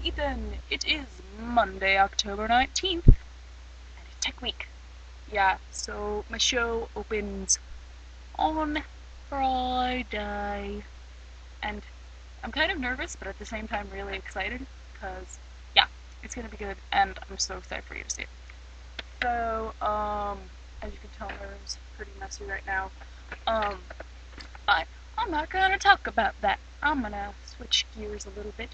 Ethan, it is Monday, October 19th, and it's Tech Week. Yeah, so my show opens on Friday, and I'm kind of nervous, but at the same time really excited, because, yeah, it's gonna be good, and I'm so excited for you to see it. So, as you can tell, my room's pretty messy right now, um, but I'm not gonna talk about that. I'm gonna switch gears a little bit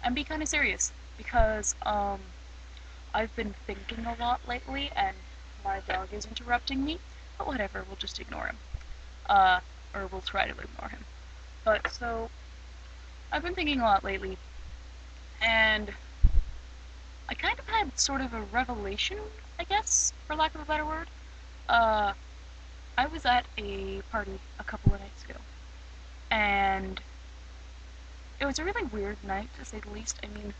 and be kind of serious, because, I've been thinking a lot lately, and my dog is interrupting me, but whatever, we'll just ignore him. Uh, or we'll try to ignore him. But so, I've been thinking a lot lately, and I kind of had sort of a revelation, I guess, for lack of a better word. Uh, I was at a party a couple of nights ago, and it was a really weird night, to say the least. I mean,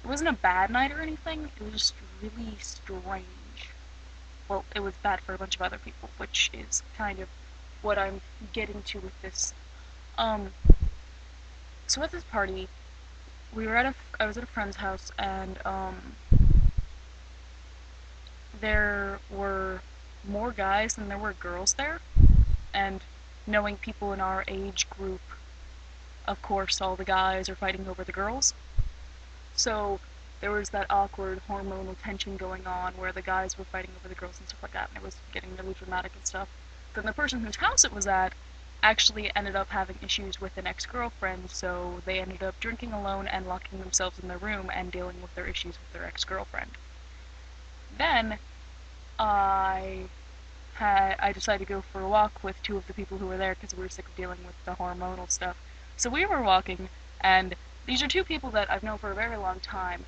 it wasn't a bad night or anything, it was just really strange. Well, it was bad for a bunch of other people, which is kind of what I'm getting to with this. Um, so at this party, I was at a friend's house, and there were more guys than there were girls there, and knowing people in our age group, of course, all the guys are fighting over the girls. So there was that awkward hormonal tension going on where the guys were fighting over the girls and stuff like that, and it was getting really dramatic and stuff. Then the person whose house it was at actually ended up having issues with an ex-girlfriend, so they ended up drinking alone and locking themselves in their room and dealing with their issues with their ex-girlfriend. Then I decided to go for a walk with two of the people who were there because we were sick of dealing with the hormonal stuff. So we were walking, and these are two people that I've known for a very long time,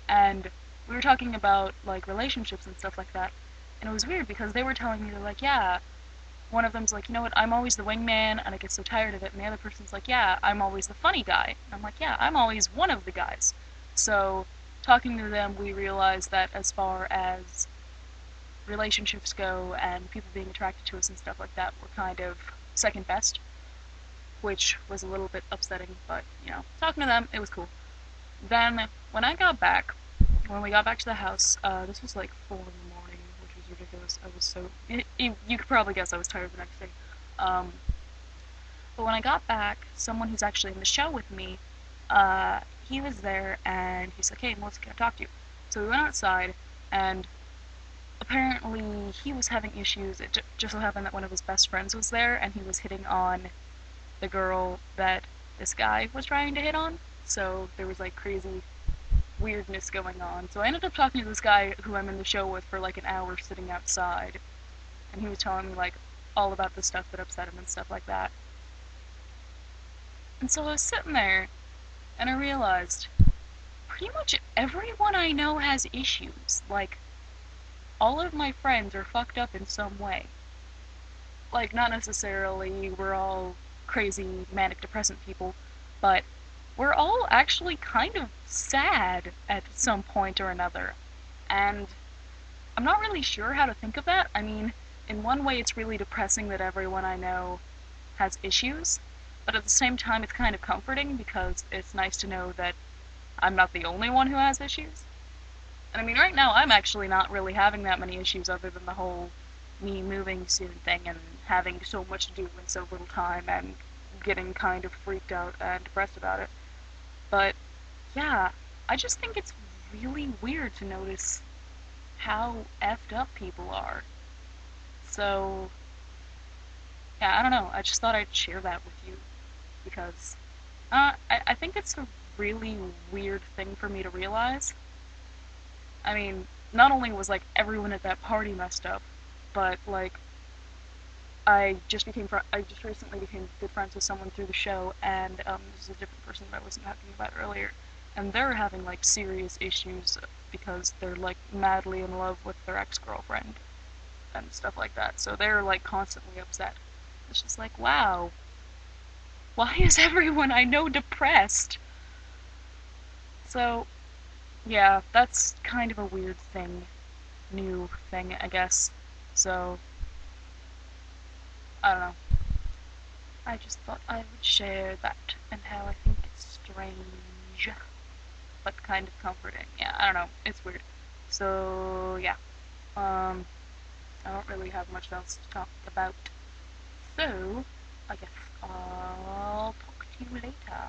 and we were talking about like relationships and stuff like that. And it was weird because they were telling me, they're like, yeah, one of them's like, you know what, I'm always the wingman and I get so tired of it, and the other person's like, yeah, I'm always the funny guy. And I'm like, yeah, I'm always one of the guys. So talking to them, we realized that as far as relationships go and people being attracted to us and stuff like that, we're kind of second best, which was a little bit upsetting, but talking to them, it was cool. Then when we got back to the house, this was like 4 in the morning, which was ridiculous. I was so you could probably guess I was tired the next day. Um, but when I got back, someone who's actually in the show with me, he was there, and he's like, "Hey, Melissa, can I talk to you?" So we went outside, and apparently he was having issues. It just so happened that one of his best friends was there, and he was hitting on the girl that this guy was trying to hit on. So there was like crazy weirdness going on. So I ended up talking to this guy who I'm in the show with for like an hour sitting outside, and he was telling me like all about the stuff that upset him and stuff like that. And so I was sitting there, and I realized pretty much everyone I know has issues. Like, all of my friends are fucked up in some way. Like, not necessarily we're all crazy manic depressant people, but we're all actually kind of sad at some point or another. And I'm not really sure how to think of that. I mean, in one way it's really depressing that everyone I know has issues, but at the same time it's kind of comforting because it's nice to know that I'm not the only one who has issues. And I mean, right now I'm actually not really having that many issues other than the whole me moving soon thing and having so much to do in so little time and getting kind of freaked out and depressed about it. But yeah, I just think it's really weird to notice how effed up people are. So yeah, I don't know. I just thought I'd share that with you because I think it's a really weird thing for me to realize. I mean, not only was like everyone at that party messed up, but like I just recently became good friends with someone through the show, and this is a different person that I wasn't talking about earlier, and they're having like serious issues because they're like madly in love with their ex-girlfriend and stuff like that. So they're like constantly upset. It's just like, wow, why is everyone I know depressed? So yeah, that's kind of a weird thing, new thing, I guess. So I don't know. I just thought I would share that and how I think it's strange. but kind of comforting. Yeah, I don't know. It's weird. So yeah, um, I don't really have much else to talk about. So I guess I'll talk to you later.